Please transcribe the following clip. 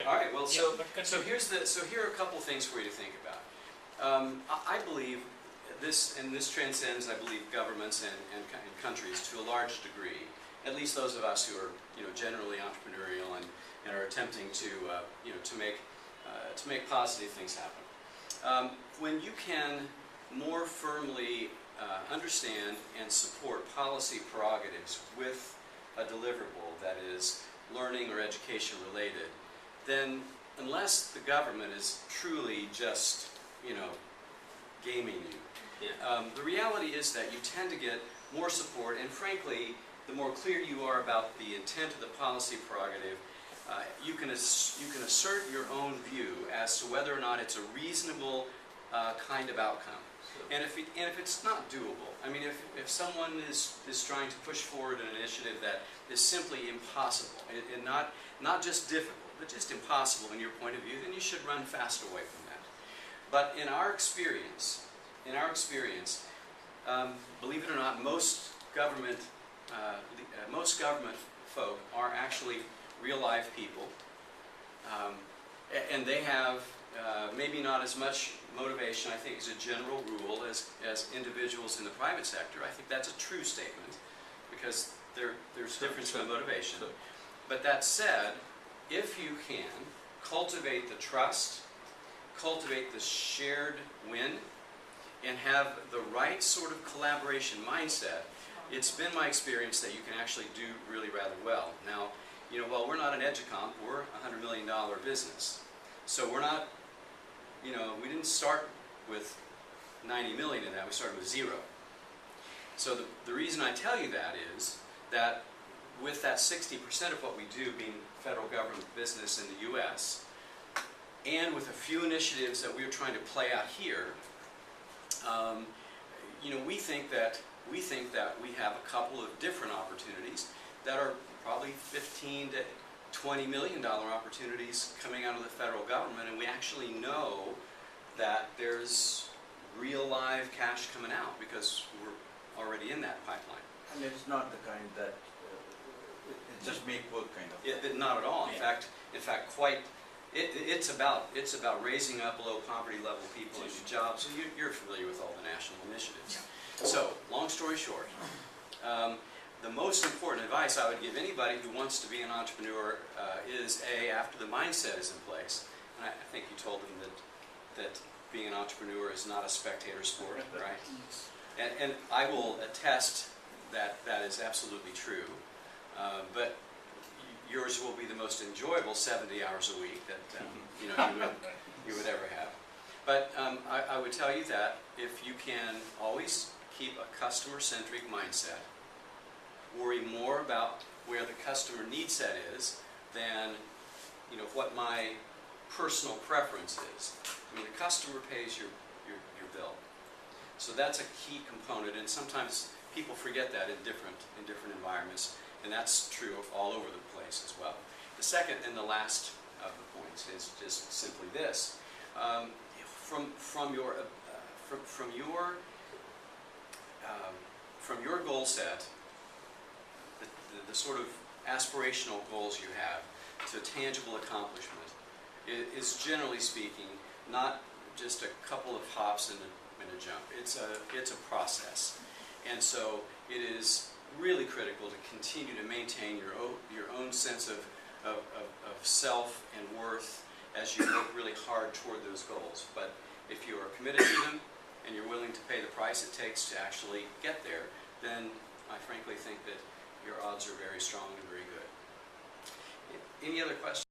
All right. Well, so Yeah, so here are a couple of things for you to think about. I believe this, and this transcends, I believe, governments and countries to a large degree. At least those of us who are, generally entrepreneurial and are attempting to, to make positive things happen. When you can more firmly understand and support policy prerogatives with a deliverable that is learning or education related, then unless the government is truly just, gaming you, the reality is that you tend to get more support, and frankly, the more clear you are about the intent of the policy prerogative, you can assert your own view as to whether or not it's a reasonable kind of outcome. And if it's not doable, I mean, if someone is trying to push forward an initiative that is simply impossible, and not just difficult, but just impossible in your point of view, then you should run fast away from that. But in our experience, believe it or not, most government folk are actually real life people, and they have maybe not as much motivation, I think, as a general rule, as individuals in the private sector. I think that's a true statement, because there's difference in the motivation. But that said, if you can cultivate the trust, cultivate the shared win, and have the right sort of collaboration mindset, it's been my experience that you can actually do really rather well. Now, while we're not an EduComp, we're a $100 million business. So we're not, we didn't start with 90 million in that, we started with 0. So the reason I tell you that is that with that 60% of what we do being federal government business in the U.S., and with a few initiatives that we're trying to play out here, we think that we have a couple of different opportunities that are probably $15 to $20 million opportunities coming out of the federal government, and we actually know that there's real live cash coming out because we're already in that pipeline. And it's not the kind that it's just make work kind of. Not at all. In fact, quite. It's about raising up below poverty level people into jobs. So you're familiar with all the national initiatives. So, long story short, the most important advice I would give anybody who wants to be an entrepreneur is after the mindset is in place, and I think you told them that being an entrepreneur is not a spectator sport, right? And I will attest that that is absolutely true. But yours will be the most enjoyable 70 hours a week that you would ever have. But I would tell you that if you can always keep a customer-centric mindset, worry more about where the customer need set is than what my personal preference is. I mean, the customer pays your bill, so that's a key component, and sometimes people forget that in different environments. And that's true of all over the place as well. The second and the last of the points is just simply this: from your goal set, the sort of aspirational goals you have to tangible accomplishment is generally speaking not just a couple of hops and a jump. It's a process, and so it is really critical to continue to maintain your own sense of self and worth as you work really hard toward those goals. But if you are committed to them and you're willing to pay the price it takes to actually get there, then I frankly think that your odds are very strong and very good. Any other questions?